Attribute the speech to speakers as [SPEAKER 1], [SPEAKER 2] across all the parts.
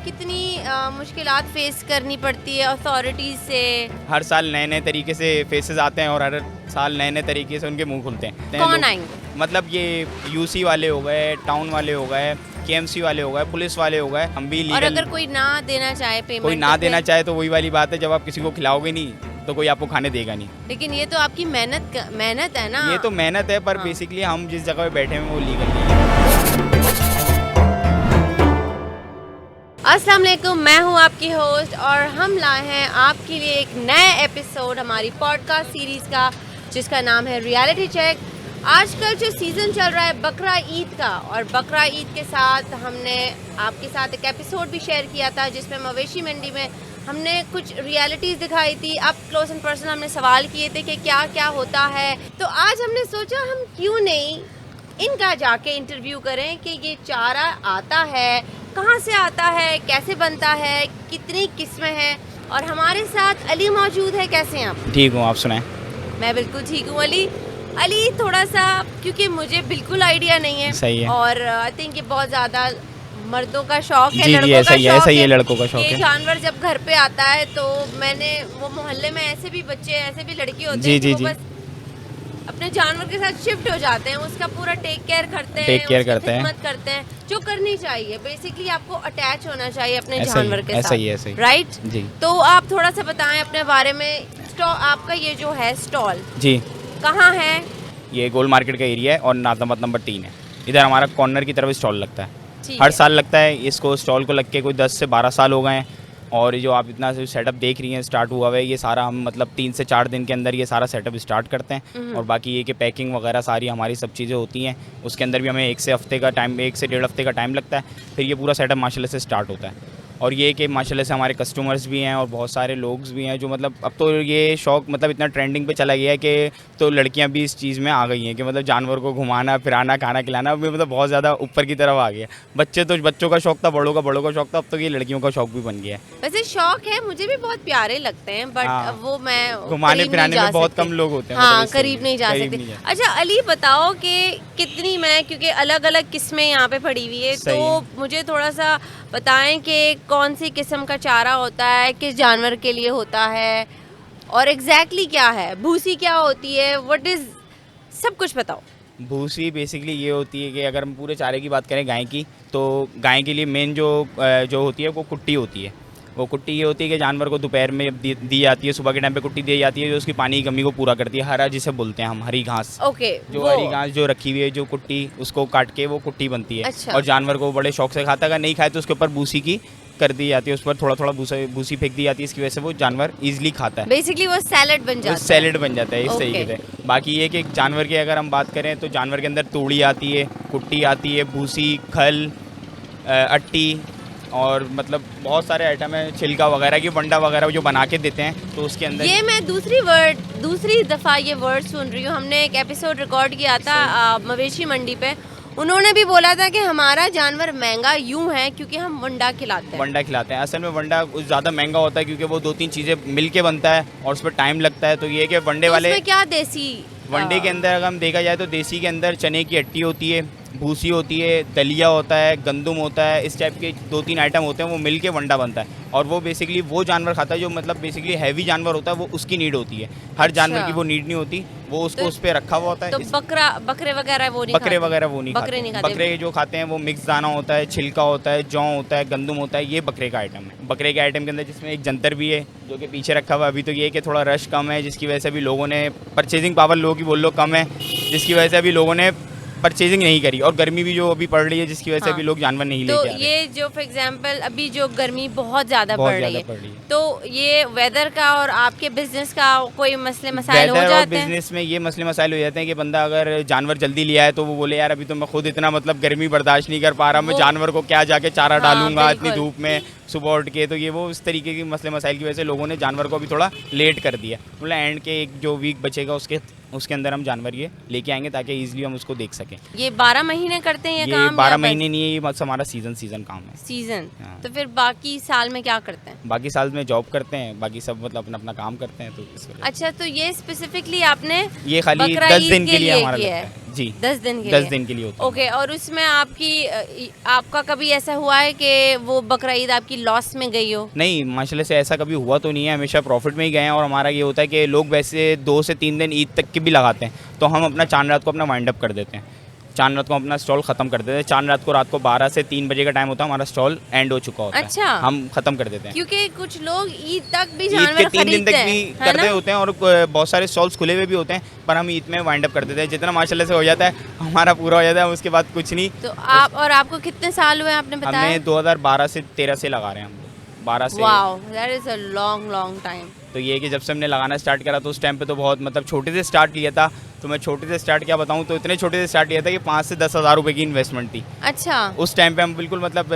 [SPEAKER 1] कितनी मुश्किलात फेस करनी पड़ती है अथॉरिटीज से?
[SPEAKER 2] हर साल नए नए तरीके से फेसेस आते हैं और हर साल नए नए तरीके से उनके मुंह खुलते हैं।
[SPEAKER 1] कौन आएंगे?
[SPEAKER 2] मतलब ये यूसी वाले हो गए, टाउन वाले हो गए, केएमसी वाले हो गए, पुलिस वाले हो गए। हम भी
[SPEAKER 1] और
[SPEAKER 2] लीगल,
[SPEAKER 1] अगर कोई ना देना चाहे पेमेंट,
[SPEAKER 2] कोई ना देना चाहे तो वही वाली बात है, जब आप किसी को खिलाओगे नहीं तो कोई आपको खाने देगा नहीं।
[SPEAKER 1] लेकिन ये तो आपकी मेहनत है ना।
[SPEAKER 2] ये तो मेहनत है, पर
[SPEAKER 1] हाँ।
[SPEAKER 2] बेसिकली हम जिस जगह पे बैठे हैं वो लीगल नहीं है।
[SPEAKER 1] अस्सलाम वालेकुम, मैं हूँ आपकी होस्ट और हम लाए हैं आपके लिए एक नए एपिसोड हमारी पॉडकास्ट सीरीज़ का, जिसका नाम है रियलिटी चेक। आजकल जो सीज़न चल रहा है बकरा ईद का, और बकरा ईद के साथ हमने आपके साथ एक एपिसोड भी शेयर किया था जिसमें मवेशी मंडी में हमने कुछ रियलिटीज़ दिखाई थी। अप क्लोज एंड पर्सनल हमने सवाल किए थे कि क्या क्या होता है। तो आज हमने सोचा हम क्यों नहीं इनका जाके इंटरव्यू करें कि ये चारा आता है, कहाँ से आता है, कैसे बनता है, कितनी किस्में हैं। और हमारे साथ अली मौजूद है। कैसे हैं आप?
[SPEAKER 2] ठीक हूँ, आप सुनाएं।
[SPEAKER 1] मैं बिल्कुल ठीक हूँ। अली थोड़ा सा, क्योंकि मुझे बिल्कुल आइडिया नहीं है।
[SPEAKER 2] सही है।
[SPEAKER 1] और आई थिंक ये बहुत ज़्यादा मर्दों का शौक है,
[SPEAKER 2] जी
[SPEAKER 1] लड़कों
[SPEAKER 2] जी,
[SPEAKER 1] का
[SPEAKER 2] ऐसा ही है,
[SPEAKER 1] शौक
[SPEAKER 2] ऐसा ही है,
[SPEAKER 1] है।
[SPEAKER 2] लड़कों का शौक
[SPEAKER 1] ये
[SPEAKER 2] है।
[SPEAKER 1] जानवर जब घर पे आता है तो मैंने वो मोहल्ले में ऐसे भी बच्चे, ऐसे भी लड़की होते
[SPEAKER 2] जी
[SPEAKER 1] हैं
[SPEAKER 2] जी
[SPEAKER 1] जो
[SPEAKER 2] जी,
[SPEAKER 1] बस अपने जानवर के साथ शिफ्ट हो जाते हैं, उसका पूरा टेक केयर करते हैं,
[SPEAKER 2] टेक केयर
[SPEAKER 1] उसकी
[SPEAKER 2] करते हैं।
[SPEAKER 1] खिदमत करते हैं, जो करनी चाहिए। बेसिकली आपको अटैच होना चाहिए अपने
[SPEAKER 2] ऐसा ही
[SPEAKER 1] जानवर
[SPEAKER 2] है,
[SPEAKER 1] के
[SPEAKER 2] ऐसा
[SPEAKER 1] साथ,
[SPEAKER 2] ही है, ऐसा ही।
[SPEAKER 1] राइट?
[SPEAKER 2] जी
[SPEAKER 1] तो आप थोड़ा सा बताएं अपने बारे में। आपका ये जो है स्टॉल
[SPEAKER 2] जी,
[SPEAKER 1] कहाँ है?
[SPEAKER 2] ये गोल मार्केट का एरिया है और नादामत नंबर 3 है। इधर हमारा कॉर्नर की तरफ स्टॉल लगता है,
[SPEAKER 1] ठीक
[SPEAKER 2] हर
[SPEAKER 1] है।
[SPEAKER 2] साल लगता है। इसको स्टॉल को लग के कोई 10 से 12 साल हो गए हैं। और ये जो आप इतना सेटअप देख रही हैं स्टार्ट हुआ हुआ है, ये सारा हम मतलब 3 से 4 दिन के अंदर ये सारा सेटअप स्टार्ट करते हैं। और बाकी ये कि पैकिंग वगैरह सारी हमारी सब चीज़ें होती हैं, उसके अंदर भी हमें 1 से डेढ़ हफ्ते का टाइम लगता है। फिर ये पूरा सेटअप माशाल्लाह से स्टार्ट होता है। और ये कि माशाल्लाह से हमारे कस्टमर्स भी हैं और बहुत सारे लोग भी हैं जो मतलब अब तो ये शौक मतलब इतना ट्रेंडिंग पे चला गया है कि तो लड़कियां भी इस चीज़ में आ गई हैं कि मतलब जानवर को घुमाना फिराना खाना खिलाना भी मतलब बहुत ज़्यादा ऊपर की तरफ आ गया है। बच्चों का शौक था, बड़ों का शौक था, अब तो ये लड़कियों का शौक भी बन गया है।
[SPEAKER 1] वैसे शौक है, मुझे भी बहुत प्यारे लगते हैं, बट
[SPEAKER 2] हाँ।
[SPEAKER 1] वो मैं
[SPEAKER 2] घुमाने
[SPEAKER 1] करीब
[SPEAKER 2] फिराने
[SPEAKER 1] नहीं
[SPEAKER 2] में
[SPEAKER 1] जा
[SPEAKER 2] बहुत
[SPEAKER 1] सकती।
[SPEAKER 2] कम लोग होते हैं,
[SPEAKER 1] हाँ,
[SPEAKER 2] मतलब इस
[SPEAKER 1] करीब
[SPEAKER 2] तरीके-
[SPEAKER 1] नहीं जा
[SPEAKER 2] करीब
[SPEAKER 1] सकते।
[SPEAKER 2] नहीं जा-
[SPEAKER 1] अच्छा अली, बताओ कि कितनी मैं, क्योंकि अलग अलग किस्में यहाँ पे पड़ी हुई है,
[SPEAKER 2] सही
[SPEAKER 1] तो
[SPEAKER 2] है।
[SPEAKER 1] मुझे थोड़ा सा बताएं कि कौन सी किस्म का चारा होता है, किस जानवर के लिए होता है, और एग्जैक्टली क्या है, भूसी क्या होती है, व्हाट इज, सब कुछ बताओ।
[SPEAKER 2] भूसी बेसिकली ये होती है कि अगर हम पूरे चारे की बात करें गाय की, तो गाय के लिए मेन जो होती है वो कुट्टी होती है। वो कुट्टी ये होती है कि जानवर को दोपहर में दी जाती है, सुबह के टाइम पे कुट्टी दी जाती है जो उसकी पानी की कमी को पूरा करती है। हरा जिसे बोलते हैं हम, हरी घास।
[SPEAKER 1] ओके,
[SPEAKER 2] जो
[SPEAKER 1] वो
[SPEAKER 2] हरी घास जो रखी हुई है, जो कुट्टी, उसको काट के वो कुट्टी बनती है।
[SPEAKER 1] अच्छा।
[SPEAKER 2] और जानवर को बड़े शौक से खाता है। अगर नहीं खाए तो उसके ऊपर भूसी की कर दी जाती है, उस पर थोड़ा थोड़ा भूसी फेंक दी जाती है। इसकी वजह से वो जानवर ईजिली खाता है,
[SPEAKER 1] बेसिकली वो सैलेड बन जाता है।
[SPEAKER 2] सैलेड बन जाता है इस
[SPEAKER 1] ओके।
[SPEAKER 2] तरीके से। बाकी ये कि जानवर की अगर हम बात करें तो जानवर के अंदर तूड़ी आती है, कुट्टी आती है, भूसी, खल, अट्टी, और मतलब बहुत सारे आइटम है, छिलका वगैरह की बंडा वगैरह जो बना के देते हैं, तो उसके अंदर
[SPEAKER 1] ये मैं दूसरी दफ़ा ये वर्ड सुन रही हूँ। हमने एक एपिसोड रिकॉर्ड किया था मवेशी मंडी पे, उन्होंने भी बोला था कि हमारा जानवर महंगा यूं है क्योंकि हम वंडा खिलाते हैं।
[SPEAKER 2] वंडा खिलाते हैं। असल में वंडा ज़्यादा महंगा होता है क्योंकि वो 2-3 चीज़ें मिल के बनता है और उस पर टाइम लगता है। तो ये है कि वंडे
[SPEAKER 1] तो
[SPEAKER 2] वाले
[SPEAKER 1] उसमें क्या देसी
[SPEAKER 2] वनडे के अंदर अगर हम देखा जाए तो देसी के अंदर चने की अट्टी होती है, भूसी होती है, दलिया होता है, गंदुम होता है, इस टाइप के 2-3 आइटम होते हैं, वो मिल के वंडा बनता है। और वो बेसिकली वो जानवर खाता है जो मतलब बेसिकली हैवी जानवर होता है, वो उसकी नीड होती है। हर जानवर की वो नीड नहीं होती, वो उसको
[SPEAKER 1] तो-
[SPEAKER 2] उस पर रखा हुआ होता है।
[SPEAKER 1] तो बकरे वगैरह वो नहीं
[SPEAKER 2] बकरे
[SPEAKER 1] खाते?
[SPEAKER 2] वगैरह वो नहीं
[SPEAKER 1] बकरे नहीं खाते।
[SPEAKER 2] बकरे जो खाते हैं वो मिक्स दाना होता है, छिलका होता है, जौ होता है, गंदुम होता है, ये बकरे का आइटम है। बकरे के आइटम के अंदर जिसमें एक जंतर भी है जो कि पीछे रखा हुआ है। अभी तो ये कि थोड़ा रश कम है, जिसकी वजह से भी लोगों ने परचेजिंग पावर लोगों की बोल लो कम है, जिसकी वजह से अभी लोगों ने परचेजिंग नहीं करी। और गर्मी भी जो अभी पड़ रही है, जिसकी वजह से
[SPEAKER 1] हाँ।
[SPEAKER 2] भी लोग जानवर नहीं
[SPEAKER 1] तो
[SPEAKER 2] लेके आ रहे।
[SPEAKER 1] ये जो फॉर एग्जांपल अभी जो गर्मी बहुत ज़्यादा
[SPEAKER 2] बहुत
[SPEAKER 1] बढ़ रही
[SPEAKER 2] ज़्यादा
[SPEAKER 1] है,
[SPEAKER 2] पड़ रही है।
[SPEAKER 1] तो ये वेदर का और आपके बिजनेस का कोई मसले मसाइल हो
[SPEAKER 2] वेदर और
[SPEAKER 1] जाते हैं?
[SPEAKER 2] बिजनेस में ये मसले मसाइल हो जाते हैं कि बंदा अगर जानवर जल्दी लिया है तो वो बोले यार अभी तो मैं खुद इतना मतलब गर्मी बर्दाश्त नहीं कर पा रहा, मैं
[SPEAKER 1] वो-
[SPEAKER 2] जानवर को क्या जाके चारा
[SPEAKER 1] हाँ,
[SPEAKER 2] डालूंगा इतनी
[SPEAKER 1] बिल्कुल।
[SPEAKER 2] धूप में सुबह उठ के। तो ये वो इस तरीके की मसले मसाइल की वजह से लोगों ने जानवर को अभी थोड़ा लेट कर दिया। मतलब एंड के एक जो वीक बचेगा उसके अंदर हम जानवर ये लेके आएंगे ताकि ईजिली हम उसको देख सकें।
[SPEAKER 1] ये 12 महीने करते हैं
[SPEAKER 2] ये
[SPEAKER 1] काम?
[SPEAKER 2] 12 महीने नहीं है, ये बस हमारा सीजन काम है।
[SPEAKER 1] सीजन।
[SPEAKER 2] हाँ।
[SPEAKER 1] तो फिर बाकी साल में क्या करते हैं?
[SPEAKER 2] बाकी साल में जॉब करते हैं, बाकी सब मतलब अपना अपना काम करते हैं। तो इस वजह से
[SPEAKER 1] अच्छा, तो ये स्पेसिफिकली आपने
[SPEAKER 2] ये खाली
[SPEAKER 1] बकरा
[SPEAKER 2] 10
[SPEAKER 1] ईद
[SPEAKER 2] दिन के लिए हमारा
[SPEAKER 1] किया
[SPEAKER 2] लगता
[SPEAKER 1] है?
[SPEAKER 2] है। जी
[SPEAKER 1] 10 दिन के
[SPEAKER 2] 10
[SPEAKER 1] लिए?
[SPEAKER 2] दिन के लिए होता है।
[SPEAKER 1] ओके, और उसमें आपका कभी ऐसा हुआ है कि वो बकरा ईद आपकी लॉस में गई हो?
[SPEAKER 2] नहीं, माशाल्लाह से ऐसा कभी हुआ तो नहीं है, हमेशा प्रॉफिट में ही गए हैं। और हमारा ये होता है कि लोग वैसे 2 से 3 दिन ईद तक के भी लगाते हैं, तो हम अपना चांद रात को अपना वाइंड अप कर देते हैं। चांद रात को अपना स्टॉल ख़त्म कर देते हैं। चांद रात को 12 से 3 बजे का टाइम होता है, हमारा स्टॉल एंड हो चुका होता
[SPEAKER 1] अच्छा।
[SPEAKER 2] है, हम ख़त्म कर देते हैं।
[SPEAKER 1] क्योंकि कुछ लोग ईद तक भी
[SPEAKER 2] ईद के
[SPEAKER 1] जानवर
[SPEAKER 2] 3 दिन
[SPEAKER 1] खरीदते
[SPEAKER 2] तक भी
[SPEAKER 1] हैं, है
[SPEAKER 2] कर रहे
[SPEAKER 1] ना?
[SPEAKER 2] होते हैं, और बहुत सारे स्टॉल्स खुले हुए भी होते हैं, पर हम ईद में वाइंड अप कर देते हैं। जितना माशाल्लाह से हो जाता है हमारा पूरा हो जाता है, उसके बाद कुछ नहीं।
[SPEAKER 1] तो आपको कितने साल हुए आपने बताया?
[SPEAKER 2] हमें 2012 से 13 से लगा रहे हैं हम लोग, 12 से।
[SPEAKER 1] Wow, that is a long time.
[SPEAKER 2] तो ये है कि जब से हमने लगाना स्टार्ट करा तो उस टाइम पे तो बहुत मतलब छोटे से स्टार्ट किया था। तो मैं छोटे से स्टार्ट क्या बताऊँ, तो इतने छोटे से स्टार्ट किया था कि 5 से 10 हज़ार रुपये की इन्वेस्टमेंट थी।
[SPEAKER 1] अच्छा।
[SPEAKER 2] उस टाइम पे हम बिल्कुल मतलब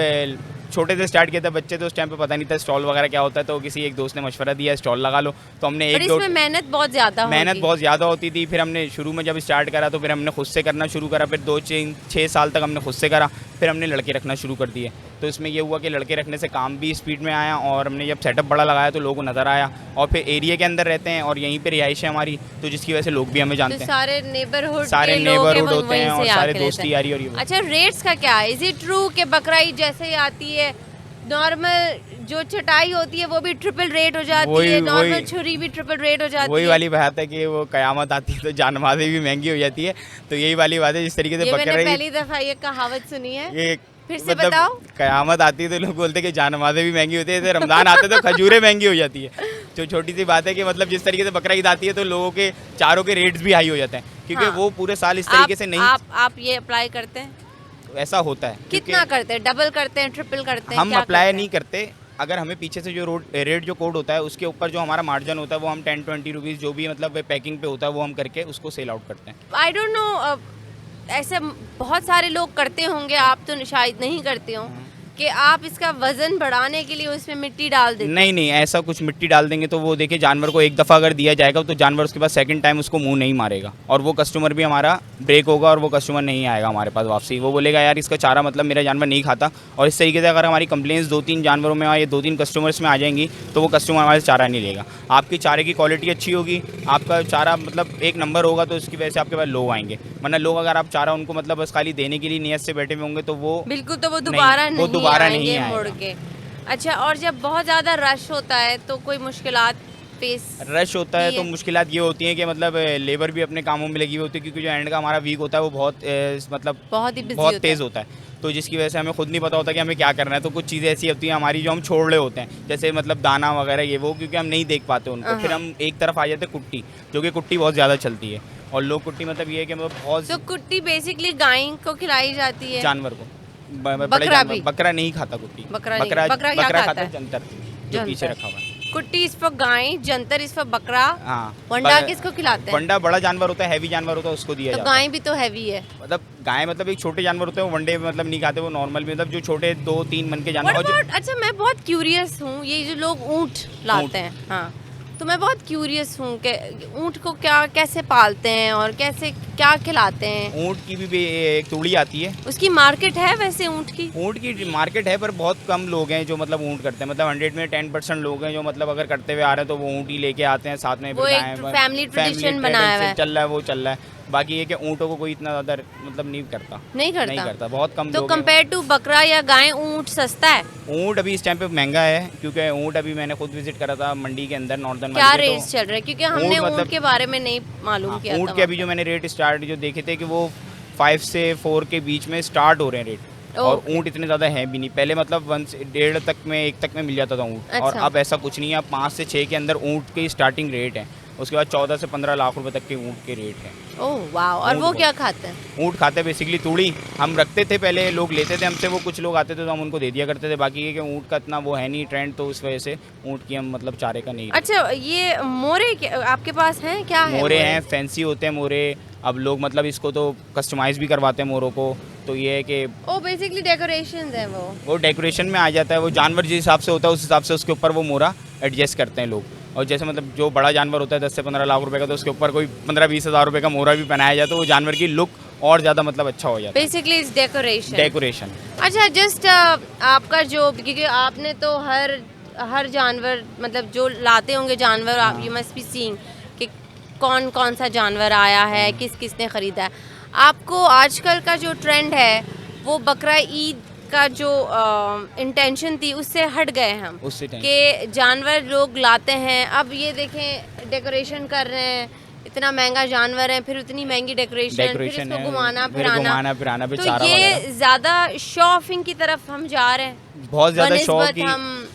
[SPEAKER 2] छोटे से स्टार्ट किया था। बच्चे तो उस टाइम पे पता नहीं था स्टॉल वगैरह क्या होता है, तो किसी एक दोस्त ने मशवरा दिया स्टॉल लगा लो, तो हमने
[SPEAKER 1] पर इसमें मेहनत बहुत ज़्यादा
[SPEAKER 2] मेहनत बहुत ज़्यादा होती थी। फिर हमने शुरू में जब स्टार्ट करा तो फिर हमने खुद से करना शुरू करा, फिर 2-6 साल तक हमने खुद से करा, फिर हमने लड़के रखना शुरू कर दिए। तो इसमें ये हुआ कि लड़के रखने से काम भी स्पीड में आया, और हमने जब सेटअप बड़ा लगाया तो लोगों को नज़र आया, और फिर एरिया के अंदर रहते हैं और यहीं पे रिहाइश है हमारी, तो जिसकी वजह से लोग भी हमें जानते
[SPEAKER 1] तो
[SPEAKER 2] हैं।
[SPEAKER 1] सारे नेबरहुड
[SPEAKER 2] होते हैं और सारे दोस्ती यारी और ये वो।
[SPEAKER 1] अच्छा, रेट्स का क्या है? इज इट ट्रू कि बकरा ईद जैसे ही आती है नॉर्मल जो चटाई होती है वो भी ट्रिपल रेट हो जाती है, नॉर्मल छुरी भी ट्रिपल रेट हो जाती है?
[SPEAKER 2] वही वाली बात है कि वो कयामत आती है तो जानमाज़ें भी महंगी हो जाती है। तो यही वाली बात है, जिस तरीके से
[SPEAKER 1] मैंने पहली दफा ये कहावत सुनी है,
[SPEAKER 2] ये
[SPEAKER 1] फिर से बताओ।
[SPEAKER 2] कयामत आती है तो लोग बोलते हैं कि जानमाज़ें भी महंगी होती है, तो रमज़ान आते तो खजूरें महंगी हो जाती है। तो छोटी सी बात है कि मतलब जिस तरीके से बकरा ईद आती है तो लोगों के चारों के रेट्स भी हाई हो जाते हैं, क्योंकि वो पूरे साल इस तरीके से नहीं।
[SPEAKER 1] आप ये अप्लाई करते हैं?
[SPEAKER 2] ऐसा होता है।
[SPEAKER 1] कितना करते हैं? डबल करते हैं, ट्रिपल करते हैं?
[SPEAKER 2] हम अप्लाई नहीं करते। अगर हमें पीछे से जो रेट जो कोड होता है उसके ऊपर जो हमारा मार्जिन होता है वो हम 10-20 रुपीज़ जो भी मतलब पैकिंग पे होता है वो हम करके उसको सेल आउट करते हैं।
[SPEAKER 1] आई डोंट नो, ऐसे बहुत सारे लोग करते होंगे, आप तो शायद नहीं करते हो, कि आप इसका वजन बढ़ाने के लिए उसमें मिट्टी डाल देते?
[SPEAKER 2] नहीं, ऐसा कुछ मिट्टी डाल देंगे तो वो देखिए जानवर को एक दफ़ा अगर दिया जाएगा तो जानवर उसके बाद सेकंड टाइम उसको मुंह नहीं मारेगा, और वो कस्टमर भी हमारा ब्रेक होगा, और वो कस्टमर नहीं आएगा हमारे पास वापसी। वो बोलेगा यार इसका चारा मतलब मेरा जानवर नहीं खाता। और इस तरीके से अगर हमारी कंप्लेंट्स 2-3 जानवरों में या 2-3 कस्टमर्स में आ जाएंगी तो वो कस्टमर हमारे से चारा नहीं लेगा। आपकी चारे की क्वालिटी अच्छी होगी, आपका चारा मतलब एक नंबर होगा, तो उसकी वजह से आपके पास लोग आएंगे। वरना लोग अगर आप चारा उनको मतलब बस खाली देने के लिए नियत से बैठे हुए होंगे तो वो
[SPEAKER 1] बिल्कुल, तो वो दोबारा नहीं
[SPEAKER 2] आएंगे।
[SPEAKER 1] के। अच्छा, और जब बहुत ज़्यादा रश होता है तो कोई मुश्किलात फेस?
[SPEAKER 2] रश होता है तो मुश्किलात ये होती हैं कि मतलब लेबर भी अपने कामों में लगी हुई होती है, क्योंकि जो एंड का हमारा वीक होता है वो मतलब बहुत तेज़ होता है, तो जिसकी वजह से हमें खुद नहीं पता होता कि हमें क्या करना है। तो कुछ चीज़ें ऐसी होती हैं हमारी जो हम छोड़ रहे होते हैं, जैसे मतलब दाना वगैरह ये वो, क्योंकि हम नहीं देख पाते उनको। फिर हम एक तरफ आ जाते हैं कुट्टी, जो कि कुट्टी बहुत ज़्यादा चलती है, और लोग कुट्टी मतलब ये है कि मतलब बहुत।
[SPEAKER 1] तो कुट्टी बेसिकली गाय को खिलाई जाती है?
[SPEAKER 2] जानवर को। बकरा नहीं खाता कुट्टी।
[SPEAKER 1] बकरा
[SPEAKER 2] खाता है जंतर, जो पीछे रखा हुआ है।
[SPEAKER 1] कुट्टी इस पर गाय, जंतर इस पर बकरा।
[SPEAKER 2] हाँ,
[SPEAKER 1] वंडा किसको खिलाते हैं?
[SPEAKER 2] वंडा बड़ा जानवर होता है, हैवी जानवर होता है, उसको दिया जाता है।
[SPEAKER 1] गाय भी तो हैवी है।
[SPEAKER 2] मतलब गाय मतलब एक छोटे जानवर होते हैं, वो वनडे मतलब नहीं खाते, वो नॉर्मल मतलब जो छोटे 2-3 मन के जानवर।
[SPEAKER 1] अच्छा, मैं बहुत क्यूरियस हूँ, ये जो लोग ऊँट लाते हैं, हाँ, तो मैं बहुत क्यूरियस हूँ कि ऊँट को कैसे पालते हैं और क्या खिलाते हैं?
[SPEAKER 2] ऊँट की भी एक तूड़ी आती है।
[SPEAKER 1] उसकी मार्केट है वैसे? ऊँट की
[SPEAKER 2] मार्केट है, पर बहुत कम लोग हैं जो मतलब ऊँट करते हैं। मतलब 100 में 10% लोग हैं जो मतलब अगर करते हुए आ रहे हैं तो वो ऊँट ही लेके आते हैं साथ में।
[SPEAKER 1] वो एक फैमिली ट्रेडिशन बनाया हुआ है,
[SPEAKER 2] चल रहा है, वो चल रहा है। बाकी ये कि ऊँटों को कोई इतना ज़्यादा मतलब नहीं करता, बहुत कम।
[SPEAKER 1] तो कंपेयर टू बकरा या गाय ऊँट सस्ता है?
[SPEAKER 2] ऊँट अभी इस टाइम पे महंगा है, क्योंकि ऊँट अभी मैंने खुद विजिट करा था मंडी के अंदर, नॉर्दर्न मंडी।
[SPEAKER 1] क्या रेट चल रहा है? क्योंकि हमने ऊँट के बारे में नहीं मालूम किया।
[SPEAKER 2] ऊँट के अभी जो मैंने रेट स्टार्ट जो देखे थे कि वो 5 से 4 के बीच में स्टार्ट हो रहे हैं रेट। और ऊँट इतने ज़्यादा है भी नहीं। पहले मतलब 1 से 1.5 तक में 1 तक में मिल जाता था ऊँट। और अब ऐसा कुछ नहीं है, अब 5 से 6 के अंदर ऊँट के स्टार्टिंग रेट है। उसके बाद 14 से 15 लाख रुपए तक के ऊँट के रेट हैं।
[SPEAKER 1] ओह वाह! और वो क्या खाते हैं?
[SPEAKER 2] ऊँट खाते हैं बेसिकली तूड़ी। हम रखते थे पहले, लोग लेते थे हमसे, वो कुछ लोग आते थे तो हम उनको दे दिया करते थे। बाकी ये कि ऊँट का इतना वो है नहीं ट्रेंड, तो उस वजह से ऊँट की हम मतलब चारे का नहीं।
[SPEAKER 1] अच्छा, ये मोरे आपके पास हैं? क्या है?
[SPEAKER 2] मोरे हैं, फैंसी होते हैं मोरे। अब लोग मतलब इसको तो कस्टमाइज़ भी करवाते हैं मोरों को। तो ये है कि
[SPEAKER 1] ओ बेसिकली डेकोरेशंस हैं वो
[SPEAKER 2] डेकोरेशन में आ जाता है। वो जानवर जिस हिसाब से होता है उस हिसाब से उसके ऊपर वो मोरा एडजस्ट करते हैं लोग। और जैसे मतलब जो बड़ा जानवर होता है 10 से 15 लाख रुपए का, तो उसके ऊपर कोई 15-20 हज़ार रुपए का मोरा भी पहनाया जाए तो वो जानवर की लुक और ज़्यादा मतलब अच्छा हो जाता है।
[SPEAKER 1] Basically is
[SPEAKER 2] decoration.
[SPEAKER 1] अच्छा, जस्ट आपका जो, क्योंकि आपने तो हर जानवर मतलब जो लाते होंगे जानवर, आप यू मस्ट बी सीइंग कि कौन कौन सा जानवर आया है, किसने ख़रीदा है। आपको आजकल का जो ट्रेंड है वो बकरा ईद का जो इंटेंशन थी उससे हट गए हम,
[SPEAKER 2] उससे टाइम
[SPEAKER 1] कि जानवर लोग लाते हैं। अब ये देखें डेकोरेशन कर रहे हैं, इतना महंगा जानवर है, फिर उतनी महंगी डेकोरेशन, फिर इसको घुमाना फिराना,
[SPEAKER 2] फिर
[SPEAKER 1] तो
[SPEAKER 2] चारा
[SPEAKER 1] ये
[SPEAKER 2] वगैरह।
[SPEAKER 1] ज़्यादा शो ऑफिंग की तरफ हम जा रहे हैं
[SPEAKER 2] बहुत ज़्यादा शौक
[SPEAKER 1] बनिस्बत
[SPEAKER 2] की,
[SPEAKER 1] हम।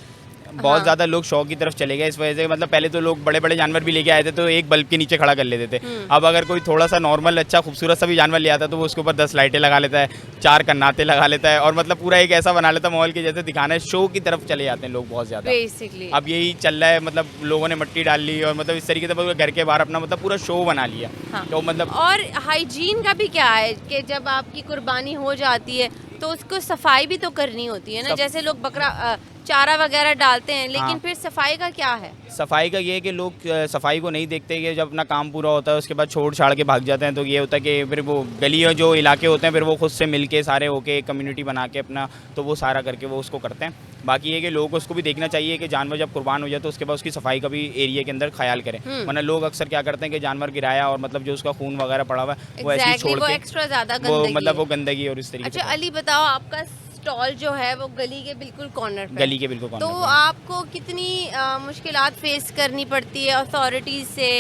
[SPEAKER 2] बहुत
[SPEAKER 1] हाँ।
[SPEAKER 2] ज़्यादा लोग शौक की तरफ चले गए इस वजह से। मतलब पहले तो लोग बड़े बड़े जानवर भी लेके आए थे तो एक बल्ब के नीचे खड़ा कर लेते थे। अब अगर कोई थोड़ा सा नॉर्मल अच्छा खूबसूरत सा भी जानवर ले आता है तो वो उसके ऊपर 10 लाइटें लगा लेता है, 4 कन्नाते लगा लेता है, और मतलब पूरा एक ऐसा बना लेता है माहौल के जैसे दिखाना है। शो की तरफ चले जाते हैं लोग बहुत ज़्यादा
[SPEAKER 1] बेसिकली
[SPEAKER 2] अब यही चल रहा है। मतलब लोगों ने मिट्टी डाल ली और मतलब इस तरीके से पूरे घर के बाहर अपना मतलब पूरा शो बना लिया।
[SPEAKER 1] हाँ।
[SPEAKER 2] तो मतलब
[SPEAKER 1] और हाइजीन का भी क्या है कि जब आपकी कुर्बानी हो जाती है तो उसको सफाई भी तो करनी होती है ना। जैसे लोग बकरा चारा वगैरह डालते हैं, लेकिन
[SPEAKER 2] हाँ।
[SPEAKER 1] फिर सफाई का क्या है?
[SPEAKER 2] सफाई का ये है कि लोग सफाई को नहीं देखते कि जब अपना काम पूरा होता है उसके बाद छोड़ छाड़ के भाग जाते हैं। तो ये होता है कि फिर वो गली और जो इलाके होते हैं फिर वो खुद से मिल के सारे होके एक कम्युनिटी बना के अपना तो वो सारा करके वो उसको करते हैं। बाकी ये कि लोगों को उसको भी देखना चाहिए कि जानवर जब कुर्बान हो जाए तो उसके बाद उसकी सफाई का भी एरिया के अंदर ख्याल करें। वरना लोग अक्सर क्या करते हैं कि जानवर गिराया और मतलब जो उसका खून वगैरह पड़ा हुआ है वो ऐसे ही
[SPEAKER 1] एग्जैक्टली,
[SPEAKER 2] छोड़
[SPEAKER 1] वो
[SPEAKER 2] के
[SPEAKER 1] एक्स्ट्रा ज्यादा
[SPEAKER 2] वो
[SPEAKER 1] गंदगी
[SPEAKER 2] मतलब
[SPEAKER 1] है।
[SPEAKER 2] वो गंदगी और इस तरीके
[SPEAKER 1] अच्छा
[SPEAKER 2] से
[SPEAKER 1] अली बताओ, आपका स्टॉल जो है वो गली के बिल्कुल कॉर्नर पे
[SPEAKER 2] गली के बिल्कुल
[SPEAKER 1] तो
[SPEAKER 2] कॉर्नर पे।
[SPEAKER 1] आपको कितनी मुश्किलात फेस करनी पड़ती है अथॉरिटीज से?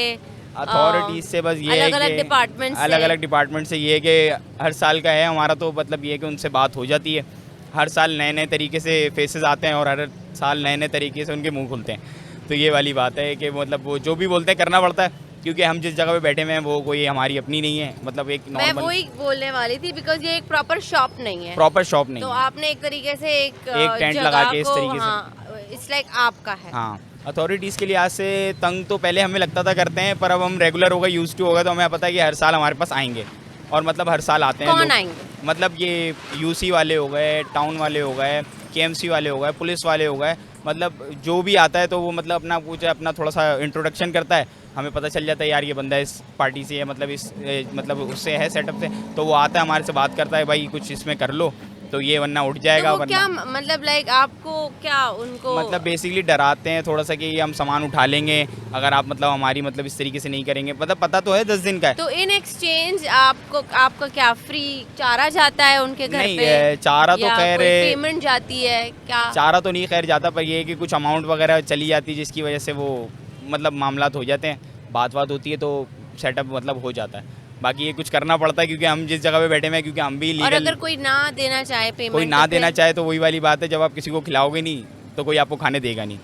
[SPEAKER 2] अथॉरिटीज से बस ये है
[SPEAKER 1] अलग-अलग
[SPEAKER 2] कि
[SPEAKER 1] डिपार्टमेंट से।
[SPEAKER 2] अलग-अलग डिपार्टमेंट से ये है कि हर साल का है हमारा, तो मतलब ये है कि उनसे बात हो जाती है। हर साल नए नए तरीके से फेसेस आते हैं और हर साल नए नए तरीके से उनके मुंह खुलते हैं। तो ये वाली बात है कि मतलब वो जो भी बोलते हैं करना पड़ता है, क्योंकि हम जिस जगह पे बैठे हुए हैं वो कोई हमारी अपनी नहीं है। मतलब एक
[SPEAKER 1] मैं
[SPEAKER 2] नॉर्मल
[SPEAKER 1] वही बोलने वाली थी, बिकॉज ये एक प्रॉपर शॉप नहीं है।
[SPEAKER 2] प्रॉपर शॉप नहीं
[SPEAKER 1] तो
[SPEAKER 2] है।
[SPEAKER 1] आपने एक तरीके से एक
[SPEAKER 2] टेंट
[SPEAKER 1] जगह
[SPEAKER 2] लगा के इस
[SPEAKER 1] को,
[SPEAKER 2] तरीके से।
[SPEAKER 1] हाँ, इट्स लाइक आपका है।
[SPEAKER 2] हाँ, अथॉरिटीज़ के लिहाज से तंग तो पहले हमें लगता था करते हैं, पर अब हम रेगुलर हो गए, यूज़ टू हो गए, तो हमें पता है कि हर साल हमारे पास आएंगे और मतलब हर साल आते हैं
[SPEAKER 1] कौन
[SPEAKER 2] लोग।
[SPEAKER 1] आएंगे?
[SPEAKER 2] मतलब ये यूसी वाले हो गए, टाउन वाले हो गए, केएमसी वाले हो गए, पुलिस वाले हो गए, मतलब जो भी आता है तो वो मतलब अपना कुछ अपना थोड़ा सा इंट्रोडक्शन करता है। हमें पता चल जाता है यार ये बंदा इस पार्टी से है, मतलब इस मतलब उससे है सेटअप से, तो वो आता है हमारे से बात करता है, भाई कुछ इसमें कर लो तो ये वरना उठ जाएगा।
[SPEAKER 1] तो वो
[SPEAKER 2] वरना
[SPEAKER 1] क्या मतलब लाइक आपको क्या उनको
[SPEAKER 2] मतलब बेसिकली डराते हैं थोड़ा सा कि ये हम सामान उठा लेंगे अगर आप मतलब हमारी मतलब इस तरीके से नहीं करेंगे। मतलब पता तो है 10 दिन का है।
[SPEAKER 1] तो इन एक्सचेंज आपका क्या फ्री चारा जाता है उनके घर
[SPEAKER 2] नहीं,
[SPEAKER 1] पे?
[SPEAKER 2] चारा तो
[SPEAKER 1] या
[SPEAKER 2] खैर
[SPEAKER 1] कोई पेमेंट जाती है क्या?
[SPEAKER 2] चारा तो नहीं खैर जाता, पर ये है कि कुछ अमाउंट वगैरह चली जाती है जिसकी वजह से वो मतलब मामलात हो जाते हैं, बात होती है तो सेटअप मतलब हो जाता है। बाकी ये कुछ करना पड़ता है क्योंकि हम जिस जगह पे बैठे हुए हैं, क्योंकि हम भी
[SPEAKER 1] और
[SPEAKER 2] लीगल,
[SPEAKER 1] अगर कोई ना देना चाहे पेमेंट,
[SPEAKER 2] कोई ना
[SPEAKER 1] तो
[SPEAKER 2] देना
[SPEAKER 1] फिर?
[SPEAKER 2] चाहे तो वही वाली बात है, जब आप किसी को खिलाओगे नहीं तो कोई आपको खाने देगा नहीं।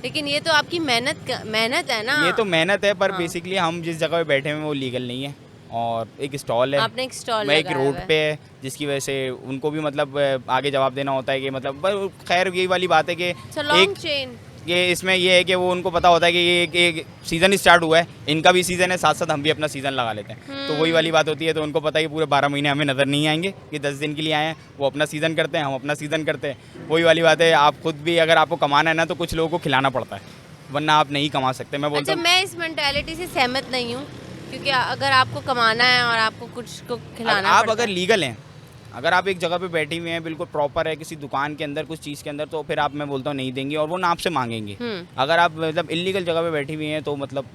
[SPEAKER 1] लेकिन ये तो आपकी मेहनत है ना।
[SPEAKER 2] ये तो मेहनत है, पर
[SPEAKER 1] हाँ।
[SPEAKER 2] बेसिकली हम जिस जगह पे बैठे हुए हैं वो लीगल नहीं है। और एक स्टॉल है,
[SPEAKER 1] आपने एक स्टॉल
[SPEAKER 2] मैं एक
[SPEAKER 1] लगाया
[SPEAKER 2] रोड
[SPEAKER 1] हुआ है।
[SPEAKER 2] पे है, जिसकी वजह से उनको भी मतलब आगे जवाब देना होता है कि मतलब खैर यही वाली बात है कि
[SPEAKER 1] It's a long
[SPEAKER 2] एक
[SPEAKER 1] chain।
[SPEAKER 2] ये इसमें ये है कि वो उनको पता होता है कि ये एक सीज़न स्टार्ट हुआ है, इनका भी सीज़न है, साथ साथ हम भी अपना सीज़न लगा लेते हैं। तो वही वाली बात होती है, तो उनको पता है कि पूरे 12 महीने हमें नज़र नहीं आएंगे, कि 10 दिन के लिए आए हैं, वो अपना सीज़न करते हैं, हम अपना सीज़न करते हैं। वही वाली बात है, आप खुद भी अगर आपको कमाना है ना तो कुछ लोगों को खिलाना पड़ता है, वरना आप नहीं कमा सकते। मैं बोलता
[SPEAKER 1] अच्छा,
[SPEAKER 2] हूँ
[SPEAKER 1] मैं इस मेंटालिटी से सहमत नहीं हूँ, क्योंकि अगर आपको कमाना है और आपको कुछ को खिलाना
[SPEAKER 2] आप
[SPEAKER 1] पड़ता
[SPEAKER 2] अगर
[SPEAKER 1] है।
[SPEAKER 2] लीगल हैं, अगर आप एक जगह पे बैठी हुए हैं बिल्कुल प्रॉपर है किसी दुकान के अंदर कुछ चीज़ के अंदर, तो फिर आप मैं बोलता हूँ नहीं देंगे और वो ना आपसे मांगेंगे। अगर आप मतलब इलीगल जगह पे बैठी हुई हैं तो मतलब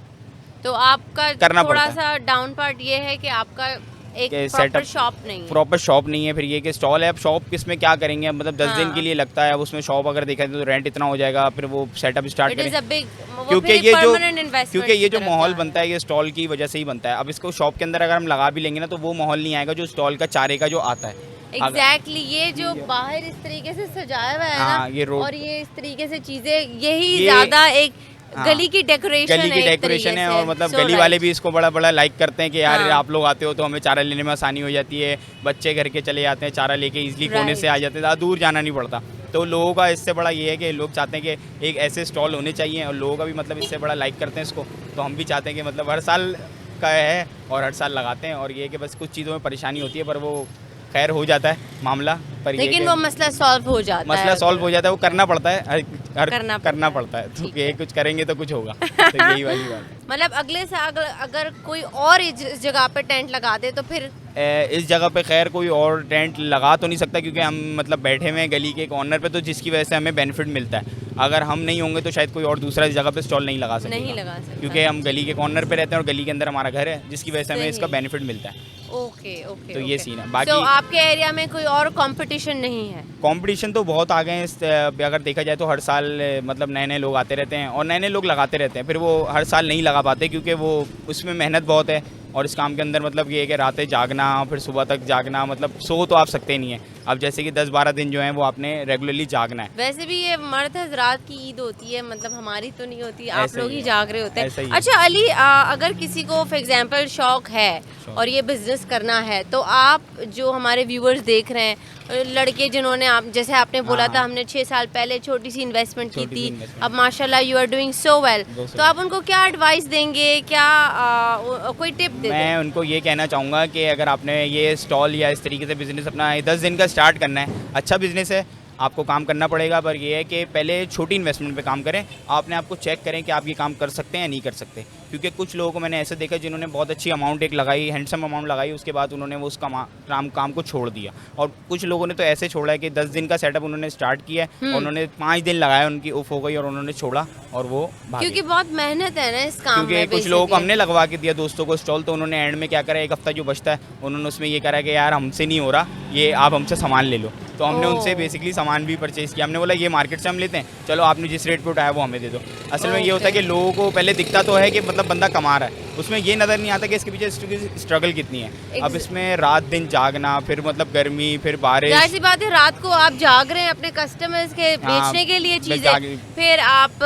[SPEAKER 1] तो आपका
[SPEAKER 2] करना
[SPEAKER 1] थोड़ा
[SPEAKER 2] पड़ता
[SPEAKER 1] सा डाउन पार्ट ये है कि आपका एक
[SPEAKER 2] कि
[SPEAKER 1] प्रॉपर
[SPEAKER 2] setup-
[SPEAKER 1] शॉप नहीं है।
[SPEAKER 2] प्रॉपर शॉप नहीं है। फिर ये कि स्टॉल है, अब शॉप किसमें क्या करेंगे, अब मतलब 10 दिन
[SPEAKER 1] हाँ।
[SPEAKER 2] के लिए लगता है, अब उसमें शॉप अगर देखा जाए तो रेंट इतना हो जाएगा, फिर वो सेटअप स्टार्ट
[SPEAKER 1] इट
[SPEAKER 2] करें,
[SPEAKER 1] इज अ बिग,
[SPEAKER 2] क्योंकि ये जो माहौल बनता है ये स्टॉल की वजह से ही बनता है। अब इसको शॉप के अंदर अगर हम लगा भी लेंगे ना तो वो माहौल नहीं आएगा जो स्टॉल का चारे का जो आता है।
[SPEAKER 1] एग्जैक्टली ये जो बाहर इस तरीके से सजाया हुआ है
[SPEAKER 2] हाँ,
[SPEAKER 1] ना,
[SPEAKER 2] ये रोड-
[SPEAKER 1] और ये इस तरीके से चीजें, यही
[SPEAKER 2] ये-
[SPEAKER 1] ज्यादा एक
[SPEAKER 2] हाँ,
[SPEAKER 1] गली की डेकोरेशन
[SPEAKER 2] गली की डेकोरेशन है। और मतलब गली वाले भी इसको बड़ा बड़ा लाइक करते हैं कि यार
[SPEAKER 1] हाँ।
[SPEAKER 2] आप लोग आते हो तो हमें चारा लेने में आसानी हो जाती है, बच्चे घर के चले जाते हैं चारा लेके, इजली कोने से आ जाते हैं, ज़्यादा दूर जाना नहीं पड़ता। तो लोगों का इससे बड़ा ये है कि लोग चाहते हैं कि एक ऐसे स्टॉल होने चाहिए, और लोगों का भी मतलब इससे बड़ा लाइक करते हैं इसको। तो हम भी चाहते हैं कि मतलब हर साल का है और हर साल लगाते हैं, और ये है कि बस कुछ चीज़ों में परेशानी होती है, पर वो खैर हो जाता है मामला। पर ये
[SPEAKER 1] लेकिन
[SPEAKER 2] कि
[SPEAKER 1] वो मसला सॉल्व हो जाता है।
[SPEAKER 2] मसला सॉल्व हो जाता है, वो करना पड़ता है, करना पड़ता है, तो
[SPEAKER 1] ठीक
[SPEAKER 2] ये कुछ करेंगे तो कुछ होगा। तो यही वाली बात है।
[SPEAKER 1] मतलब अगले से अगर कोई और इस जगह पे टेंट लगा दे तो फिर
[SPEAKER 2] इस जगह पे खैर कोई और टेंट लगा तो नहीं सकता, क्योंकि हम मतलब बैठे हुए हैं गली के कॉर्नर पे, तो जिसकी वजह से हमें बेनिफिट मिलता है। अगर हम नहीं होंगे तो शायद कोई और दूसरा इस जगह पे स्टॉल नहीं लगा सकता, क्योंकि हम गली के कॉर्नर पे रहते हैं और गली के अंदर हमारा घर है, जिसकी वजह से हमें इसका बेनिफिट मिलता है।
[SPEAKER 1] ओके ओके,
[SPEAKER 2] तो ये सीन है। बाकी
[SPEAKER 1] तो आपके एरिया में कोई और कंपटीशन नहीं है?
[SPEAKER 2] कंपटीशन तो बहुत आ गए हैं, अगर देखा जाए तो हर साल मतलब नए नए लोग आते रहते हैं और नए नए लोग लगाते रहते हैं, फिर वो हर साल नहीं लगा पाते, क्योंकि वो उसमें मेहनत बहुत है और इस काम के अंदर मतलब ये है कि रातें जागना, फिर सुबह तक जागना, मतलब सो तो आप सकते नहीं है। अब जैसे कि 10-12 दिन जो हैं वो आपने रेगुलरली जागना है।
[SPEAKER 1] वैसे भी ये मर्द हजरात की ईद होती है, मतलब हमारी तो नहीं होती, आप
[SPEAKER 2] ऐसा
[SPEAKER 1] लोग
[SPEAKER 2] ही
[SPEAKER 1] ही
[SPEAKER 2] है।
[SPEAKER 1] जाग रहे होते
[SPEAKER 2] ऐसा ही
[SPEAKER 1] हैं।
[SPEAKER 2] है।
[SPEAKER 1] अच्छा अली, अगर किसी को फॉर एग्जांपल शौक है और ये बिजनेस करना है, तो आप जो हमारे व्यूअर्स देख रहे हैं, लड़के जिन्होंने आप जैसे आपने बोला था हमने 6 साल पहले छोटी सी इन्वेस्टमेंट की थी, अब माशाल्लाह you are doing so well, तो आप उनको क्या एडवाइस देंगे, क्या कोई टिप दे
[SPEAKER 2] मैं उनको ये कहना चाहूँगा कि अगर आपने ये स्टॉल या इस तरीके से बिज़नेस अपना 10 दिन का स्टार्ट करना है, अच्छा बिज़नेस है, आपको काम करना पड़ेगा, पर ये है कि पहले छोटी इन्वेस्टमेंट पे काम करें, आपने आपको चेक करें कि आप ये काम कर सकते हैं या नहीं कर सकते, क्योंकि कुछ लोगों को मैंने ऐसे देखा जिन्होंने बहुत अच्छी अमाउंट एक लगाई, हैंडसम अमाउंट लगाई, उसके बाद उन्होंने वो उस काम को छोड़ दिया। और कुछ लोगों ने तो ऐसे छोड़ा है कि 10 दिन का सेटअप उन्होंने स्टार्ट किया और उन्होंने 5 दिन लगाया, उनकी उफ हो गई और उन्होंने छोड़ा और वो भागे।
[SPEAKER 1] क्योंकि बहुत मेहनत है ना इस काम में।
[SPEAKER 2] क्योंकि कुछ लोगों को हमने लगवा के दिया दोस्तों को स्टॉल, तो उन्होंने एंड में क्या करा, एक हफ्ता जो बचता है उन्होंने उसमें ये करा कि यार हमसे नहीं हो रहा, ये आप हमसे सामान ले लो। तो हमने उनसे बेसिकली सामान भी परचेज़ किया। हमने बोला ये मार्केट से हम लेते हैं, चलो आपने जिस रेट पे उठाया वो हमें दे दो। असल में ये होता है कि लोगों को पहले दिखता तो है कि मतलब बंदा कमा रहा है, उसमें ये नज़र नहीं आता कि इसके पीछे स्ट्रगल कितनी है। अब इसमें रात दिन जागना, फिर मतलब गर्मी, फिर बारिश।
[SPEAKER 1] जाहिर सी बात है, रात को आप जाग रहे हैं अपने कस्टमर्स के बेचने के लिए चीजें, फिर आप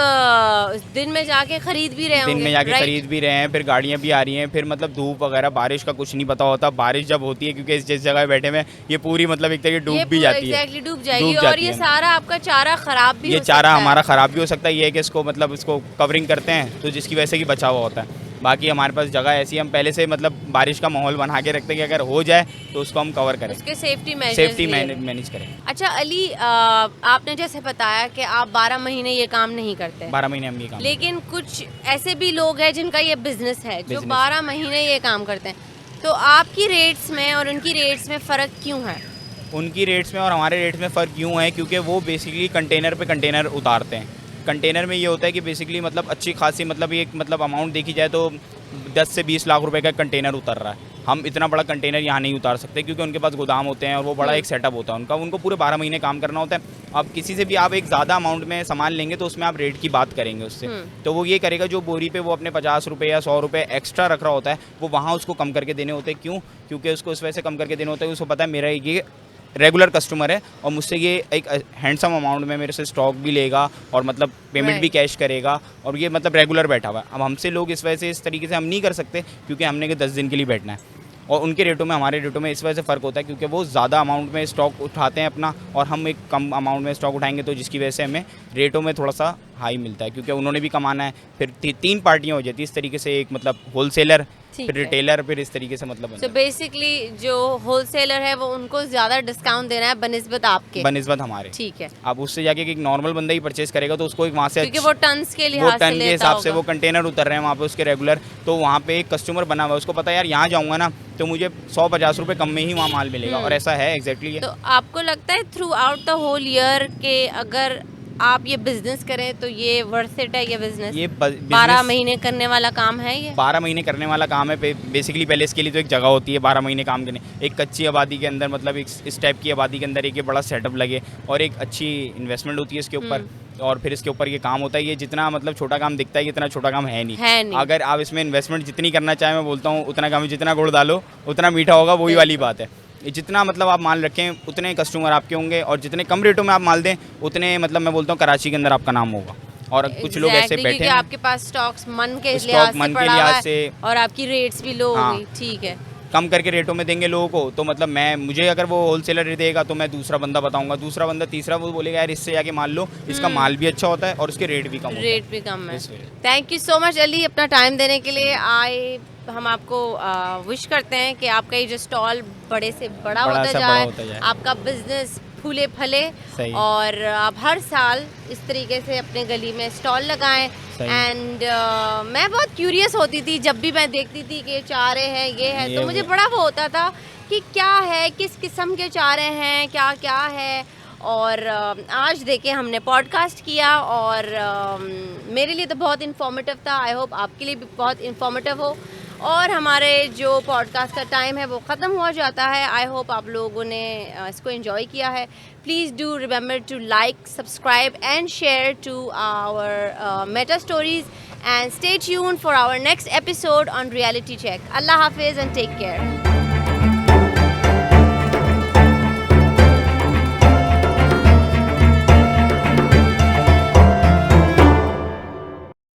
[SPEAKER 1] दिन में जाके खरीद भी रहे होंगे।
[SPEAKER 2] दिन में जाके खरीद भी रहे हैं, फिर गाड़ियाँ भी आ रही हैं, फिर मतलब धूप वगैरह बारिश का कुछ नहीं पता होता। बारिश जब होती है, क्योंकि जिस जगह बैठे हुए ये पूरी मतलब एक तरीके डूब भी जाती है,
[SPEAKER 1] एग्जैक्टली डूब जाएगी, और ये सारा आपका चारा खराब भी
[SPEAKER 2] ये चारा हमारा ख़राब भी हो सकता है। ये है कि इसको मतलब इसको कवरिंग करते हैं तो जिसकी वजह से कि बचा हुआ होता है। बाकी हमारे पास जगह ऐसी, हम पहले से मतलब बारिश का माहौल बना के रखते हैं कि अगर हो जाए तो उसको हम कवर करें,
[SPEAKER 1] उसके सेफ्टी
[SPEAKER 2] मैनेज करें।
[SPEAKER 1] अच्छा अली, आपने जैसे बताया कि आप 12 महीने ये काम नहीं करते,
[SPEAKER 2] 12 महीने हम ये काम,
[SPEAKER 1] लेकिन कुछ ऐसे भी लोग हैं जिनका ये बिजनेस है जो 12 महीने ये काम करते हैं, तो आपकी रेट्स में और उनकी रेट्स में फ़र्क क्यों है?
[SPEAKER 2] उनकी रेट्स में और हमारे रेट्स में फ़र्क यूँ है क्योंकि वो बेसिकली कंटेनर पे कंटेनर उतारते हैं। कंटेनर में ये होता है कि बेसिकली मतलब अच्छी खासी मतलब एक मतलब अमाउंट देखी जाए तो 10 से 20 लाख रुपए का कंटेनर उतर रहा है। हम इतना बड़ा कंटेनर यहाँ नहीं उतार सकते क्योंकि उनके पास गोदाम होते हैं और वो बड़ा एक सेटअप होता है उनका, उनको पूरे 12 महीने काम करना होता है। अब किसी से भी आप एक ज़्यादा अमाउंट में सामान लेंगे तो उसमें आप रेट की बात करेंगे उससे, तो वो ये करेगा जो बोरी पे वो अपने 50 रुपये या 100 रुपये एक्स्ट्रा रख रहा होता है वो वहाँ उसको कम करके देने होते हैं। क्यों? क्योंकि उसको इस वजह से कम करके देने होते हैं, उसको पता है मेरा ये रेगुलर कस्टमर है और मुझसे ये एक हैंडसम अमाउंट में मेरे से स्टॉक भी लेगा और मतलब पेमेंट भी कैश करेगा और ये मतलब रेगुलर बैठा हुआ है। अब हमसे लोग इस वजह से इस तरीके से हम नहीं कर सकते क्योंकि हमने कि 10 दिन के लिए बैठना है, और उनके रेटों में हमारे रेटों में इस वजह से फ़र्क होता है क्योंकि वो ज़्यादा अमाउंट में स्टॉक उठाते हैं अपना और हम एक कम अमाउंट में स्टॉक उठाएंगे, तो जिसकी वजह से हमें रेटों में थोड़ा सा हाई मिलता है क्योंकि उन्होंने भी कमाना है। फिर 3 पार्टियाँ हो जाती है इस तरीके से, एक मतलब होलसेलर, फिर रिटेलर, फिर इस तरीके से मतलब।
[SPEAKER 1] तो बेसिकली जो होलसेलर है वो उनको ज़्यादा डिस्काउंट देना है बनिस्बत आपके,
[SPEAKER 2] बनिस्बत हमारे।
[SPEAKER 1] ठीक है।
[SPEAKER 2] अब उससे जाके एक नॉर्मल बंदा ही परचेज करेगा तो उसको एक वहाँ से,
[SPEAKER 1] क्योंकि वो टन्स के लिहाज से लेता
[SPEAKER 2] हिसाब से
[SPEAKER 1] होगा।
[SPEAKER 2] वो कंटेनर उतर रहे हैं वहाँ पे उसके रेगुलर, तो वहाँ पे एक कस्टमर बना हुआ है, उसको पता है यार यहाँ जाऊँगा ना तो मुझे 150 रुपये कम में ही वहाँ माल मिलेगा, और ऐसा है एग्जैक्टली।
[SPEAKER 1] तो आपको लगता है throughout the whole year के अगर आप ये बिजनेस करें तो ये वर्थ इट है? ये बिजनेस ये 12 महीने करने वाला काम है? ये
[SPEAKER 2] 12 महीने करने वाला काम है बेसिकली। पहले इसके लिए तो एक जगह होती है 12 महीने काम करने, एक कच्ची आबादी के अंदर मतलब इस टाइप की आबादी के अंदर एक बड़ा सेटअप लगे और एक अच्छी इन्वेस्टमेंट होती है इसके ऊपर, और फिर इसके ऊपर ये काम होता है। ये जितना मतलब छोटा काम दिखता है इतना छोटा काम है नहीं। अगर आप इसमें इन्वेस्टमेंट जितनी करना चाहें, मैं बोलता हूँ उतना काम, जितना गुड़ डालो उतना मीठा होगा, वही वाली बात है। जितना मतलब आप माल रखें उतने कस्टमर आपके होंगे, और जितने कम रेटों में आप माल दें उतने मतलब मैं बोलता हूँ कराची के अंदर आपका नाम होगा। और कुछ लोग ऐसे बैठे हैं
[SPEAKER 1] आपके पास स्टॉक्स मन के लिहाज से और आपकी रेट्स भी लो हो गई, ठीक है,
[SPEAKER 2] कम करके रेटों में देंगे लोगों को, तो मतलब मुझे अगर वो होलसेलर देगा तो मैं दूसरा बंदा बताऊंगा, दूसरा बंदा तीसरा, वो बोलेगा यार इससे जाके मान लो, इसका माल भी अच्छा होता है और उसके रेट भी कम है।
[SPEAKER 1] Thank you so much Ali अपना टाइम देने के लिए। आई हम आपको विश करते हैं कि आपका ये जो स्टॉल बड़े से बड़ा
[SPEAKER 2] बड़ा
[SPEAKER 1] होता
[SPEAKER 2] से
[SPEAKER 1] जाए,
[SPEAKER 2] बड़ा होता जाए।
[SPEAKER 1] आपका बिजनेस फूले फले
[SPEAKER 2] सही।
[SPEAKER 1] और आप हर साल इस तरीके से अपने गली में स्टॉल लगाएं।
[SPEAKER 2] सही।
[SPEAKER 1] एंड मैं बहुत क्यूरियस होती थी जब भी मैं देखती थी कि चारे हैं ये है,
[SPEAKER 2] ये
[SPEAKER 1] तो मुझे
[SPEAKER 2] वो।
[SPEAKER 1] बड़ा वो होता था कि क्या है, किस किस्म के चारे हैं, क्या क्या है। और आज देखिए हमने पॉडकास्ट किया और मेरे लिए तो बहुत इन्फॉर्मेटिव था। आई होप आपके लिए भी बहुत इन्फॉर्मेटिव हो। और हमारे जो पॉडकास्ट का टाइम है वो ख़त्म हुआ जाता है। आई होप आप लोगों ने इसको एंजॉय किया है। Please do remember to like, subscribe and share to our meta stories and stay tuned for our next episode on reality check. अल्लाह हाफिज़ एंड टेक केयर।